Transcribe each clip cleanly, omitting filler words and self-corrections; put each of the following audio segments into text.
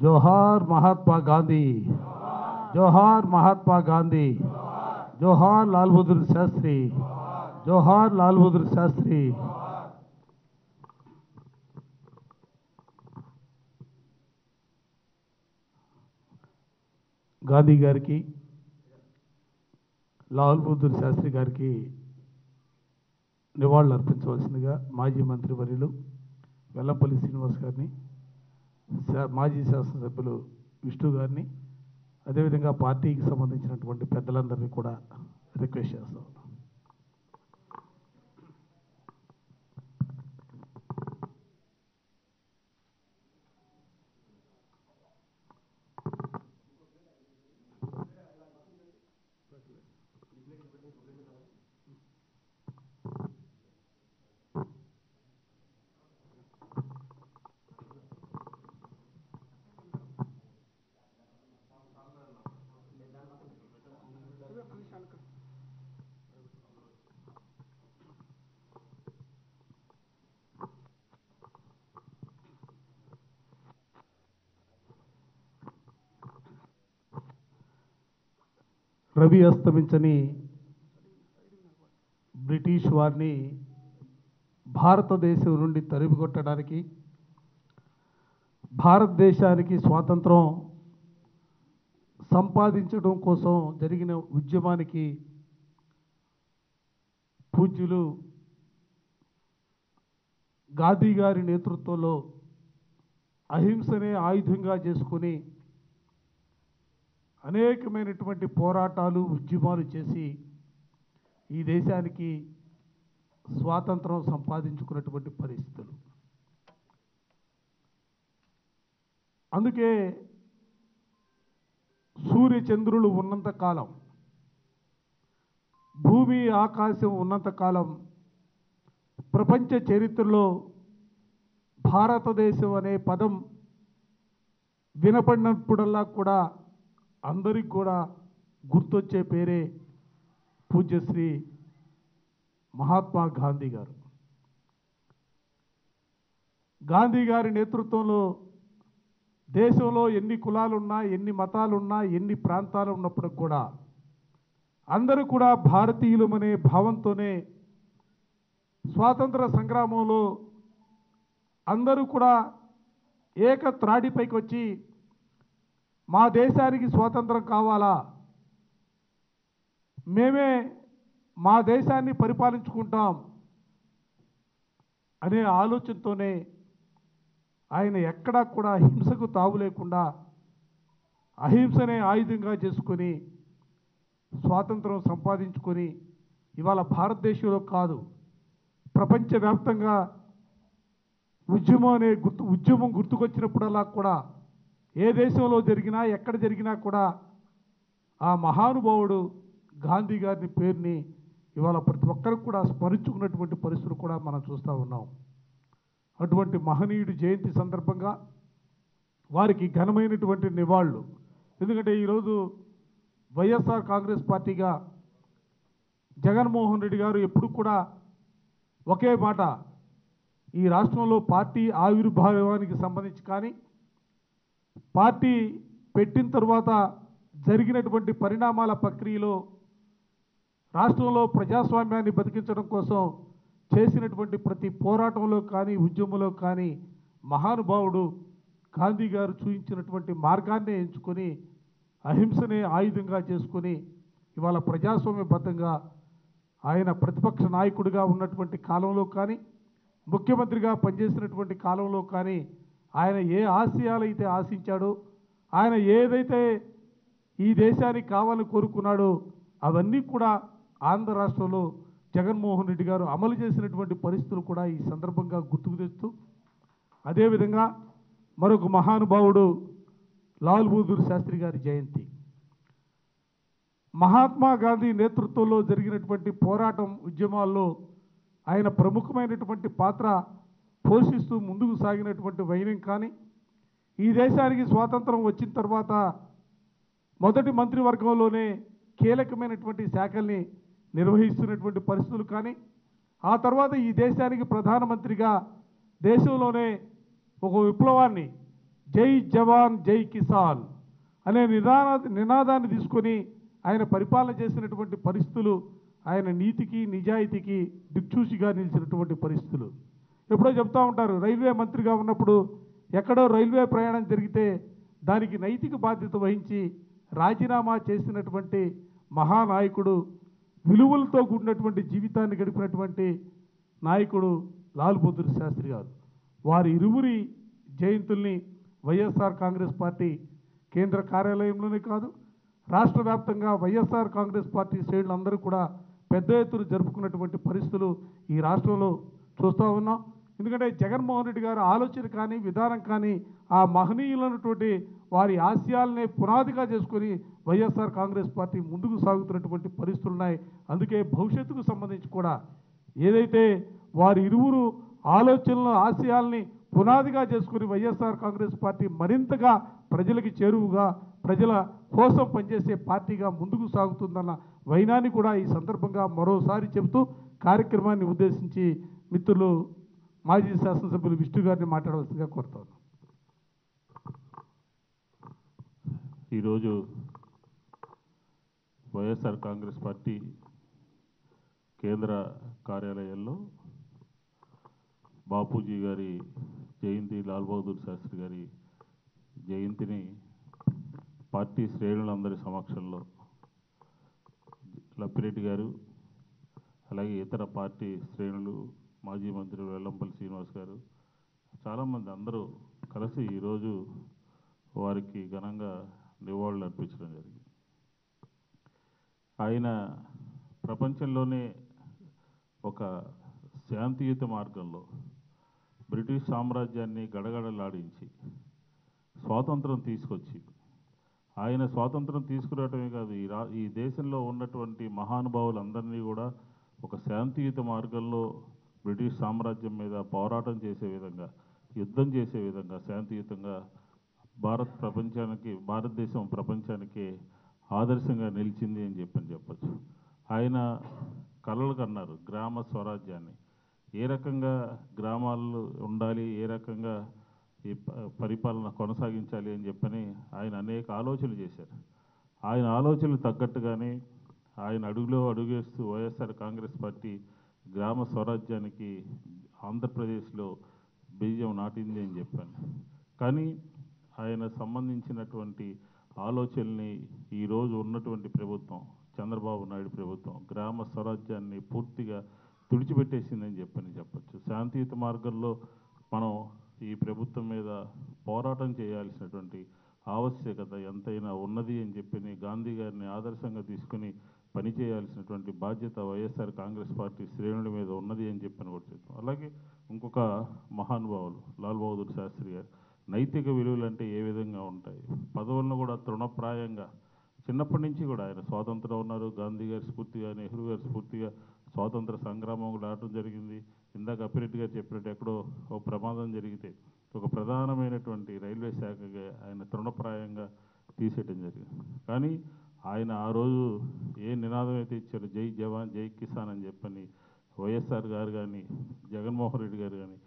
जोहार महात्मा गांधी, जोहार महात्मा गांधी, जोहार लाल बहादुर शास्त्री, जोहार लाल बहादुर शास्त्री। గాంధీ గారికి లాల్ బహదూర్ శాస్త్రి గారికి నివాళులు అర్పించవలసిందిగా మాజీ మంత్రివర్యులు వెల్లంపల్లి శ్రీనివాస్ గారిని, మాజీ శాసనసభ్యులు విష్ణు గారిని, అదేవిధంగా పార్టీకి సంబంధించినటువంటి పెద్దలందరినీ కూడా రిక్వెస్ట్ చేస్తాం. రవి అస్తమించని బ్రిటిష్ వారిని భారతదేశం నుండి తరిమికొట్టడానికి, భారతదేశానికి స్వాతంత్రం సంపాదించడం కోసం జరిగిన ఉద్యమానికి పూజ్యులు గాంధీ గారి నేతృత్వంలో అహింసనే ఆయుధంగా చేసుకుని అనేకమైనటువంటి పోరాటాలు ఉద్యమాలు చేసి ఈ దేశానికి స్వాతంత్రం సంపాదించుకున్నటువంటి పరిస్థితులు. అందుకే సూర్య చంద్రులు ఉన్నంతకాలం, భూమి ఆకాశం ఉన్నంతకాలం ప్రపంచ చరిత్రలో భారతదేశం అనే పదం వినపడినప్పుడల్లా కూడా అందరికి కూడా గుర్తొచ్చే పేరే పూజ్యశ్రీ మహాత్మా గాంధీ గారు. గాంధీ గారి నేతృత్వంలో దేశంలో ఎన్ని కులాలున్నా, ఎన్ని మతాలున్నా, ఎన్ని ప్రాంతాలు ఉన్నప్పటికి కూడా అందరూ కూడా భారతీయులమనే భావంతోనే స్వాతంత్ర సంగ్రామంలో అందరూ కూడా ఏక త్రాడిపైకి వచ్చి మా దేశానికి స్వాతంత్రం కావాలా, మేమే మా దేశాన్ని పరిపాలించుకుంటాం అనే ఆలోచనతోనే ఆయన ఎక్కడా కూడా హింసకు తావు లేకుండా అహింసనే ఆయుధంగా చేసుకొని స్వాతంత్రం సంపాదించుకొని ఇవాళ భారతదేశంలో కాదు ప్రపంచవ్యాప్తంగా ఉద్యమం గుర్తుకొచ్చినప్పుడల్లా కూడా ఏ దేశంలో జరిగినా ఎక్కడ జరిగినా కూడా ఆ మహానుభావుడు గాంధీ గారి పేరుని ఇవాళ ప్రతి ఒక్కరికి కూడా స్మరించుకున్నటువంటి పరిస్థితులు కూడా మనం చూస్తూ ఉన్నాం. అటువంటి మహనీయుడి జయంతి సందర్భంగా వారికి ఘనమైనటువంటి నివాళులు. ఎందుకంటే ఈరోజు వైఎస్ఆర్ కాంగ్రెస్ పార్టీగా జగన్మోహన్ రెడ్డి గారు ఎప్పుడు కూడా ఒకే మాట, ఈ రాష్ట్రంలో పార్టీ ఆవిర్భావానికి సంబంధించి కానీ పార్టీ పెట్టిన తర్వాత జరిగినటువంటి పరిణామాల ప్రక్రియలో రాష్ట్రంలో ప్రజాస్వామ్యాన్ని బతికించడం కోసం చేసినటువంటి ప్రతి పోరాటంలో కానీ ఉద్యమంలో కానీ మహానుభావుడు గాంధీ గారు చూపించినటువంటి మార్గాన్నే ఎంచుకొని అహింసనే ఆయుధంగా చేసుకొని ఇవాళ ప్రజాస్వామ్యబద్ధంగా ఆయన ప్రతిపక్ష నాయకుడిగా ఉన్నటువంటి కాలంలో కానీ ముఖ్యమంత్రిగా పనిచేసినటువంటి కాలంలో కానీ ఆయన ఏ ఆశయాలైతే ఆశించాడో, ఆయన ఏదైతే ఈ దేశానికి కావాలని కోరుకున్నాడో అవన్నీ కూడా ఆంధ్ర రాష్ట్రంలో జగన్మోహన్ రెడ్డి గారు అమలు చేసినటువంటి పరిస్థితులు కూడా ఈ సందర్భంగా గుర్తుకు తెస్తూ, అదేవిధంగా మరొక మహానుభావుడు లాల్ బహదూర్ శాస్త్రి గారి జయంతి. మహాత్మా గాంధీ నేతృత్వంలో జరిగినటువంటి పోరాటం ఉద్యమాల్లో ఆయన ప్రముఖమైనటువంటి పాత్ర పోషిస్తూ ముందుకు సాగినటువంటి వైనం కానీ, ఈ దేశానికి స్వాతంత్రం వచ్చిన తర్వాత మొదటి మంత్రివర్గంలోనే కీలకమైనటువంటి శాఖల్ని నిర్వహిస్తున్నటువంటి పరిస్థితులు కానీ, ఆ తర్వాత ఈ దేశానికి ప్రధానమంత్రిగా దేశంలోనే ఒక విప్లవాన్ని జై జవాన్ జై కిసాన్ అనే నినాదాన్ని తీసుకొని ఆయన పరిపాలన చేసినటువంటి పరిస్థితులు, ఆయన నీతికి నిజాయితీకి దిక్చూసిగా నిలిచినటువంటి పరిస్థితులు. ఎప్పుడో చెప్తూ ఉంటారు, రైల్వే మంత్రిగా ఉన్నప్పుడు ఎక్కడో రైల్వే ప్రయాణం జరిగితే దానికి నైతిక బాధ్యత వహించి రాజీనామా చేసినటువంటి మహానాయకుడు, విలువలతో కూడినటువంటి జీవితాన్ని గడిపినటువంటి నాయకుడు లాల్ బహదూర్ శాస్త్రి గారు. వారి ఇరువురి జయంతుల్ని వైఎస్ఆర్ కాంగ్రెస్ పార్టీ కేంద్ర కార్యాలయంలోనే కాదు, రాష్ట్ర వ్యాప్తంగా వైఎస్ఆర్ కాంగ్రెస్ పార్టీ శ్రేణులందరూ కూడా పెద్ద ఎత్తున జరుపుకున్నటువంటి పరిస్థితులు ఈ రాష్ట్రంలో చూస్తూ ఉన్నాం. ఎందుకంటే జగన్మోహన్ రెడ్డి గారి ఆలోచన కానీ విధానం కానీ ఆ మహనీయులైనటువంటి వారి ఆశయాలనే పునాదిగా చేసుకొని వైఎస్ఆర్ కాంగ్రెస్ పార్టీ ముందుకు సాగుతున్నటువంటి పరిస్థితులు ఉన్నాయి. అందుకే భవిష్యత్తుకు సంబంధించి కూడా ఏదైతే వారి ఇరువురు ఆలోచనల ఆశయాల్ని పునాదిగా చేసుకుని వైఎస్ఆర్ కాంగ్రెస్ పార్టీ మరింతగా ప్రజలకి చేరువుగా, ప్రజల కోసం పనిచేసే పార్టీగా ముందుకు సాగుతుందన్న వైనాన్ని కూడా ఈ సందర్భంగా మరోసారి చెబుతూ కార్యక్రమాన్ని ఉద్దేశించి మిత్రులు మాజీ శాసనసభ్యులు విష్ణు గారిని మాట్లాడవలసిందిగా కోరుతాను. ఈరోజు వైఎస్ఆర్ కాంగ్రెస్ పార్టీ కేంద్ర కార్యాలయాల్లో బాపూజీ గారి జయంతి, లాల్ బహదూర్ శాస్త్రి గారి జయంతిని పార్టీ శ్రేణులందరి సమక్షంలో లప్పిరెడ్డి గారు, అలాగే ఇతర పార్టీ శ్రేణులు, మాజీ మంత్రి వెల్లంపల్లి శ్రీనివాస్ గారు, చాలామంది అందరూ కలిసి ఈరోజు వారికి ఘనంగా నివాళులు అర్పించడం జరిగింది. ఆయన ప్రపంచంలోనే ఒక శాంతియుత మార్గంలో బ్రిటిష్ సామ్రాజ్యాన్ని గడగడలాడించి స్వాతంత్రం తీసుకొచ్చి, ఆయన స్వాతంత్రం తీసుకురావటమే కాదు, ఈ దేశంలో ఉన్నటువంటి మహానుభావులందరినీ కూడా ఒక శాంతియుత మార్గంలో బ్రిటిష్ సామ్రాజ్యం మీద పోరాటం చేసే విధంగా, యుద్ధం చేసే విధంగా శాంతియుతంగా భారతదేశం ప్రపంచానికి ఆదర్శంగా నిలిచింది అని చెప్పచ్చు. ఆయన కలలు కన్నారు గ్రామ స్వరాజ్యాన్ని. ఏ రకంగా గ్రామాల్లో ఉండాలి, ఏ రకంగా ఈ పరిపాలన కొనసాగించాలి అని చెప్పని ఆయన అనేక ఆలోచనలు చేశారు. ఆయన ఆలోచనలు తగ్గట్టుగానే ఆయన అడుగులో అడుగేస్తూ వైఎస్ఆర్ కాంగ్రెస్ పార్టీ గ్రామ స్వరాజ్యానికి ఆంధ్రప్రదేశ్లో బీజం నాటింది అని చెప్పాను. కానీ ఆయన సంబంధించినటువంటి ఆలోచనల్ని ఈరోజు ఉన్నటువంటి ప్రభుత్వం, చంద్రబాబు నాయుడు ప్రభుత్వం, గ్రామ స్వరాజ్యాన్ని పూర్తిగా తుడిచిపెట్టేసిందని చెప్పచ్చు. శాంతియుత మార్గంలో మనం ఈ ప్రభుత్వం మీద పోరాటం చేయాల్సినటువంటి ఆవశ్యకత ఎంతైనా ఉన్నది అని చెప్పి గాంధీ గారిని ఆదర్శంగా తీసుకుని పనిచేయాల్సినటువంటి బాధ్యత వైఎస్ఆర్ కాంగ్రెస్ పార్టీ శ్రేణుల మీద ఉన్నది అని చెప్పని కూడా చెప్తాం. అలాగే ఇంకొక మహానుభావులు లాల్ బహదూర్ శాస్త్రి గారు, నైతిక విలువలు అంటే ఏ విధంగా ఉంటాయి, పదవులను కూడా తృణప్రాయంగా చిన్నప్పటి నుంచి కూడా ఆయన స్వాతంత్రం ఉన్నారు. గాంధీ గారి స్ఫూర్తిగా, నెహ్రూ గారి స్ఫూర్తిగా స్వాతంత్ర సంగ్రామం కూడా ఆడటం జరిగింది. ఇందాక అప్పిరెడ్డి గారు చెప్పినట్టు ఎక్కడో ఒక ప్రమాదం జరిగితే ఒక ప్రధానమైనటువంటి రైల్వే శాఖగా ఆయన తృణప్రాయంగా తీసేయడం జరిగింది. కానీ ఆయన ఆ రోజు ఏ నినాదం అయితే ఇచ్చారో, జై జవాన్ జై కిసాన్ అని చెప్పని వైఎస్ఆర్ గారు కానీ, జగన్మోహన్ రెడ్డి గారు కానీ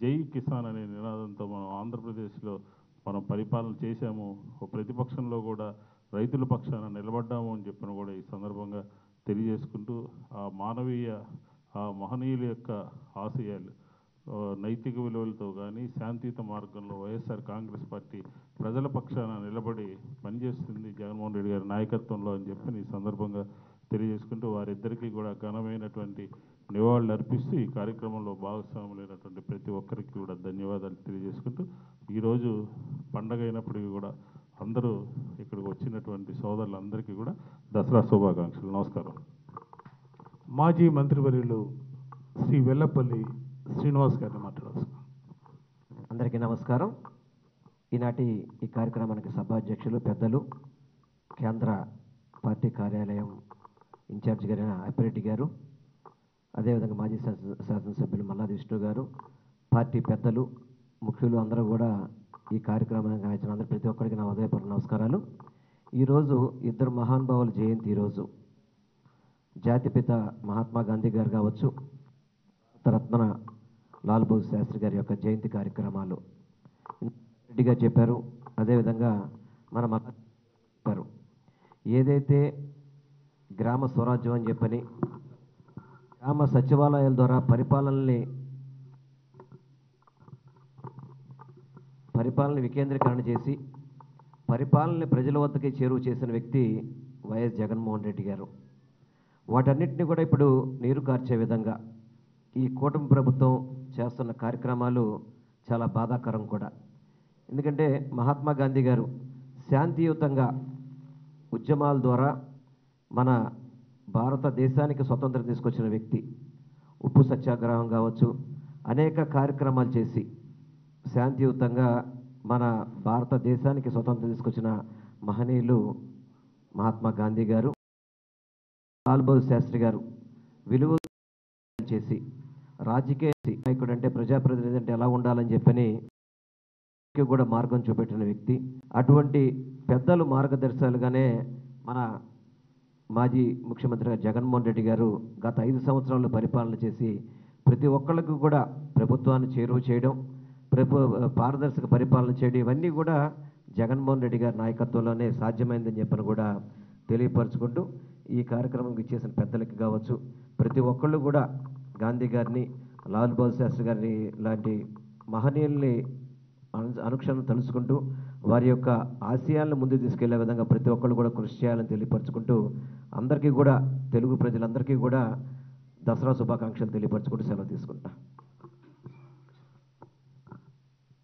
జై కిసాన్ అనే నినాదంతో మనం ఆంధ్రప్రదేశ్లో మనం పరిపాలన చేశాము. ఒక ప్రతిపక్షంలో కూడా రైతుల పక్షాన నిలబడ్డాము అని చెప్పిన కూడా ఈ సందర్భంగా తెలియజేసుకుంటూ, ఆ మహనీయుల యొక్క ఆశయాలు, నైతిక విలువలతో కానీ శాంతియుత మార్గంలో వైఎస్ఆర్ కాంగ్రెస్ పార్టీ ప్రజల పక్షాన నిలబడి పనిచేస్తుంది జగన్మోహన్ రెడ్డి గారి నాయకత్వంలో అని చెప్పి ఈ సందర్భంగా తెలియజేసుకుంటూ, వారిద్దరికీ కూడా ఘనమైనటువంటి నివాళులు అర్పిస్తూ ఈ కార్యక్రమంలో భాగస్వాములైనటువంటి ప్రతి ఒక్కరికి కూడా ధన్యవాదాలు తెలియజేసుకుంటూ, ఈరోజు పండగ అయినప్పటికీ కూడా అందరూ ఇక్కడికి వచ్చినటువంటి సోదరులందరికీ కూడా దసరా శుభాకాంక్షలు. నమస్కారం. మాజీ మంత్రివర్యులు శ్రీ వెల్లపల్లి శ్రీనివాస్ గారిని మాట్లాడాల్సి. అందరికీ నమస్కారం. ఈనాటి ఈ కార్యక్రమానికి సభాధ్యక్షులు పెద్దలు, కేంద్ర పార్టీ కార్యాలయం ఇన్ఛార్జ్ గారైన అప్పిరెడ్డి గారు, అదేవిధంగా మాజీ శాసనసభ్యులు మల్లాది విష్ణు గారు, పార్టీ పెద్దలు, ముఖ్యులు అందరూ కూడా ఈ కార్యక్రమానికి వచ్చిన అందరూ ప్రతి ఒక్కరికి నా ఉదయపూర్వక నమస్కారాలు. ఈరోజు ఇద్దరు మహానుభావుల జయంతి. ఈరోజు జాతిపిత మహాత్మా గాంధీ గారు కావచ్చు, రత్న లాల్ బహదూర్ శాస్త్రి గారి యొక్క జయంతి కార్యక్రమాలు రెడ్డిగా చెప్పారు. అదేవిధంగా మన చెప్పారు, ఏదైతే గ్రామ స్వరాజ్యం అని చెప్పని గ్రామ సచివాలయాల ద్వారా పరిపాలన వికేంద్రీకరణ చేసి పరిపాలనని ప్రజల వద్దకే చేరువ చేసిన వ్యక్తి వైఎస్ జగన్మోహన్ రెడ్డి గారు. వాటన్నిటిని కూడా ఇప్పుడు నీరు కార్చే విధంగా ఈ కూటమి ప్రభుత్వం చేస్తున్న కార్యక్రమాలు చాలా బాధాకరం కూడా. ఎందుకంటే మహాత్మా గాంధీ గారు శాంతియుతంగా ఉద్యమాల ద్వారా మన భారతదేశానికి స్వతంత్రం తీసుకొచ్చిన వ్యక్తి. ఉప్పు సత్యాగ్రహం కావచ్చు, అనేక కార్యక్రమాలు చేసి శాంతియుతంగా మన భారతదేశానికి స్వతంత్రం తీసుకొచ్చిన మహనీయులు మహాత్మా గాంధీ గారు. లాల్ బహదూర్ శాస్త్రి గారు విలువ చేసి రాజకీయ నాయకుడు అంటే ప్రజాప్రతినిధి అంటే ఎలా ఉండాలని చెప్పని కూడా మార్గం చూపెట్టిన వ్యక్తి. అటువంటి పెద్దలు మార్గదర్శకులుగానే మన మాజీ ముఖ్యమంత్రి జగన్మోహన్ రెడ్డి గారు గత 5 సంవత్సరాలు పరిపాలన చేసి ప్రతి ఒక్కళ్ళకు కూడా ప్రభుత్వాన్ని చేరువ చేయడం, పారదర్శక పరిపాలన చేయడం, ఇవన్నీ కూడా జగన్మోహన్ రెడ్డి గారి నాయకత్వంలోనే సాధ్యమైందని చెప్పని కూడా తెలియపరచుకుంటూ ఈ కార్యక్రమంకి ఇచ్చేసిన పెద్దలకి కావచ్చు, ప్రతి ఒక్కళ్ళు కూడా గాంధీ గారిని, లాల్ బహదూర్ శాస్త్రి గారిని లాంటి మహనీయుల్ని అనుక్షణం తలుచుకుంటూ వారి యొక్క ఆశయాలను ముందుకు తీసుకెళ్లే విధంగా ప్రతి ఒక్కళ్ళు కూడా కృషి చేయాలని తెలియపరచుకుంటూ అందరికీ కూడా తెలుగు ప్రజలందరికీ కూడా దసరా శుభాకాంక్షలు తెలియపరచుకుంటూ సెలవు తీసుకుంటా.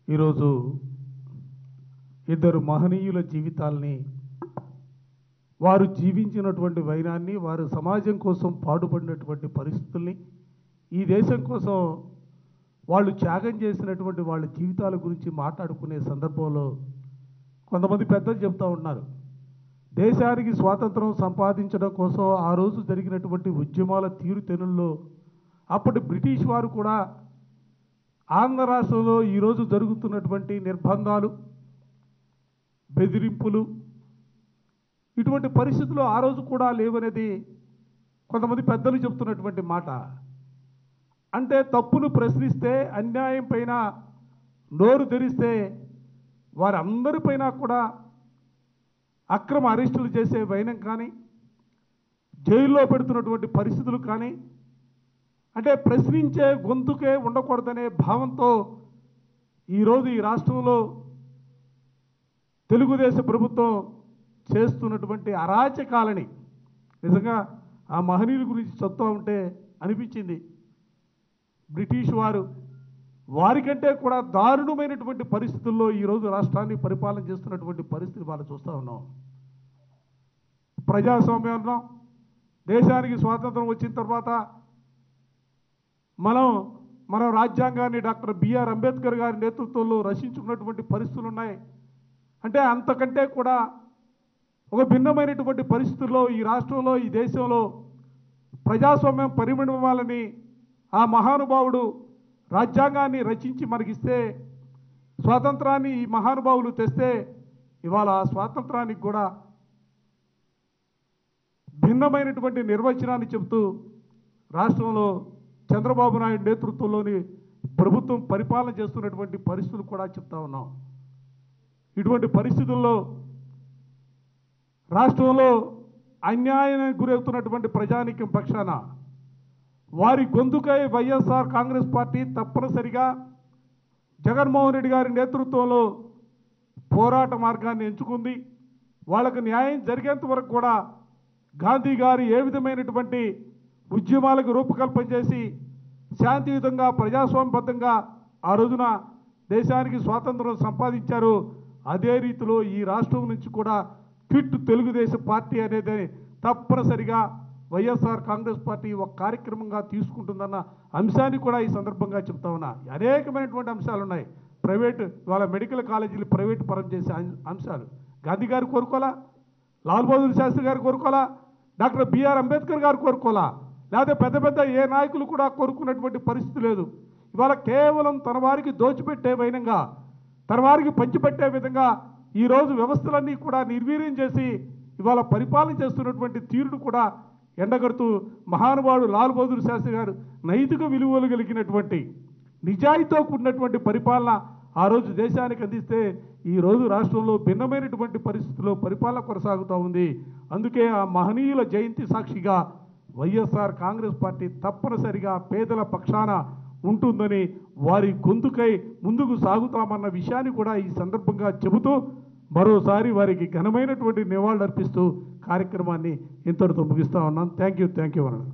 ఈరోజు ఇద్దరు మహనీయుల జీవితాల్ని, వారు జీవించినటువంటి వైనాన్ని, వారు సమాజం కోసం పాటుపడినటువంటి పరిస్థితుల్ని, ఈ దేశం కోసం వాళ్ళు త్యాగం చేసినటువంటి వాళ్ళ జీవితాల గురించి మాట్లాడుకునే సందర్భంలో కొంతమంది పెద్దలు చెప్తూ ఉన్నారు, దేశానికి స్వాతంత్రం సంపాదించడం కోసం ఆ రోజు జరిగినటువంటి ఉద్యమాల తీరుతెన్నుల్లో అప్పటి బ్రిటిష్ వారు కూడా ఆంధ్ర రాష్ట్రంలో ఈరోజు జరుగుతున్నటువంటి నిర్బంధాలు, బెదిరింపులు, ఇటువంటి పరిస్థితులు ఆ రోజు కూడా లేవనేది కొంతమంది పెద్దలు చెప్తున్నటువంటి మాట. అంటే తప్పును ప్రశ్నిస్తే, అన్యాయం పైన నోరు తెరిస్తే వారందరిపైన కూడా అక్రమ అరెస్టులు చేసే వైనం కానీ, జైల్లో పెడుతున్నటువంటి పరిస్థితులు కానీ, అంటే ప్రశ్నించే గొంతుకే ఉండకూడదనే భావంతో ఈరోజు ఈ రాష్ట్రంలో తెలుగుదేశం ప్రభుత్వం చేస్తున్నటువంటి అరాచకాలని నిజంగా ఆ మహనీయుల గురించి చెప్తూ ఉంటే అనిపించింది. బ్రిటిష్ వారికంటే కూడా దారుణమైనటువంటి పరిస్థితుల్లో ఈరోజు రాష్ట్రాన్ని పరిపాలన చేస్తున్నటువంటి పరిస్థితి వాళ్ళు చూస్తూ ఉన్నాం. ప్రజాస్వామ్యంలో దేశానికి స్వాతంత్రం వచ్చిన తర్వాత మనం రాజ్యాంగాన్ని డాక్టర్ బిఆర్ అంబేద్కర్ గారి నేతృత్వంలో రచించుకున్నటువంటి పరిస్థితులు ఉన్నాయి. అంటే అంతకంటే కూడా ఒక భిన్నమైనటువంటి పరిస్థితుల్లో ఈ రాష్ట్రంలో, ఈ దేశంలో ప్రజాస్వామ్యం పరిణామాలని ఆ మహానుభావుడు రాజ్యాంగాన్ని రచించి మనకిస్తే, స్వాతంత్రాన్ని ఈ మహానుభావులు తెస్తే, ఇవాళ స్వాతంత్రానికి కూడా భిన్నమైనటువంటి నిర్వచనాన్ని చెబుతూ రాష్ట్రంలో చంద్రబాబు నాయుడు నేతృత్వంలోని ప్రభుత్వం పరిపాలన చేస్తున్నటువంటి పరిస్థితులు కూడా చెప్తా ఉన్నాం. ఇటువంటి పరిస్థితుల్లో రాష్ట్రంలో అన్యాయానికి గురవుతున్నటువంటి ప్రజానీకం పక్షాన వారి గొంతుకై వైఎస్ఆర్ కాంగ్రెస్ పార్టీ తప్పనిసరిగా జగన్మోహన్ రెడ్డి గారి నేతృత్వంలో పోరాట మార్గాన్ని ఎంచుకుంది. వాళ్ళకు న్యాయం జరిగేంత వరకు కూడా గాంధీ గారు ఏ విధమైనటువంటి ఉద్యమాలకు రూపకల్పన చేసి శాంతియుతంగా, ప్రజాస్వామ్యబద్ధంగా ఆ రోజున దేశానికి స్వాతంత్రం సంపాదించారు, అదే రీతిలో ఈ రాష్ట్రం నుంచి కూడా ఫిట్ తెలుగుదేశం పార్టీ అనేది తప్పనిసరిగా వైఎస్ఆర్ కాంగ్రెస్ పార్టీ ఒక కార్యక్రమంగా తీసుకుంటుందన్న అంశాన్ని కూడా ఈ సందర్భంగా చెప్తా ఉన్నా. అనేకమైనటువంటి అంశాలు ఉన్నాయి. ప్రైవేటు వాళ్ళ మెడికల్ కాలేజీలు ప్రైవేటు పరం చేసే అంశాలు గాంధీ గారు కోరుకోవాలా, లాల్ బహదూర్ శాస్త్రి గారు కోరుకోవాలా, డాక్టర్ బిఆర్ అంబేద్కర్ గారు కోరుకోవాలా, లేకపోతే పెద్ద పెద్ద ఏ నాయకులు కూడా కోరుకున్నటువంటి పరిస్థితి లేదు. ఇవాళ కేవలం తన వారికి దోచిపెట్టే వైనంగా, తన వారికి పంచిపెట్టే విధంగా ఈరోజు వ్యవస్థలన్నీ కూడా నిర్వీర్యం చేసి ఇవాళ పరిపాలన చేస్తున్నటువంటి తీరును కూడా ఎండగడుతూ మహానుభావుడు లాల్ బహదూర్ శాస్త్రి గారు నైతిక విలువలు కలిగినటువంటి, నిజాయితీతో కూడినటువంటి పరిపాలన ఆ రోజు దేశానికి అందిస్తే ఈ రోజు రాష్ట్రంలో భిన్నమైనటువంటి పరిస్థితుల్లో పరిపాలన కొనసాగుతూ ఉంది. అందుకే ఆ మహనీయుల జయంతి సాక్షిగా వైఎస్ఆర్ కాంగ్రెస్ పార్టీ తప్పనిసరిగా పేదల పక్షాన ఉంటుందని, వారి గొంతుకై ముందుకు సాగుతామన్న విషయాన్ని కూడా ఈ సందర్భంగా చెబుతూ మరోసారి వారికి ఘనమైనటువంటి నివాళులర్పిస్తూ కార్యక్రమాన్ని ఇంతటితో ముగిస్తా ఉన్నాను. థ్యాంక్ యూ అన్నాడు.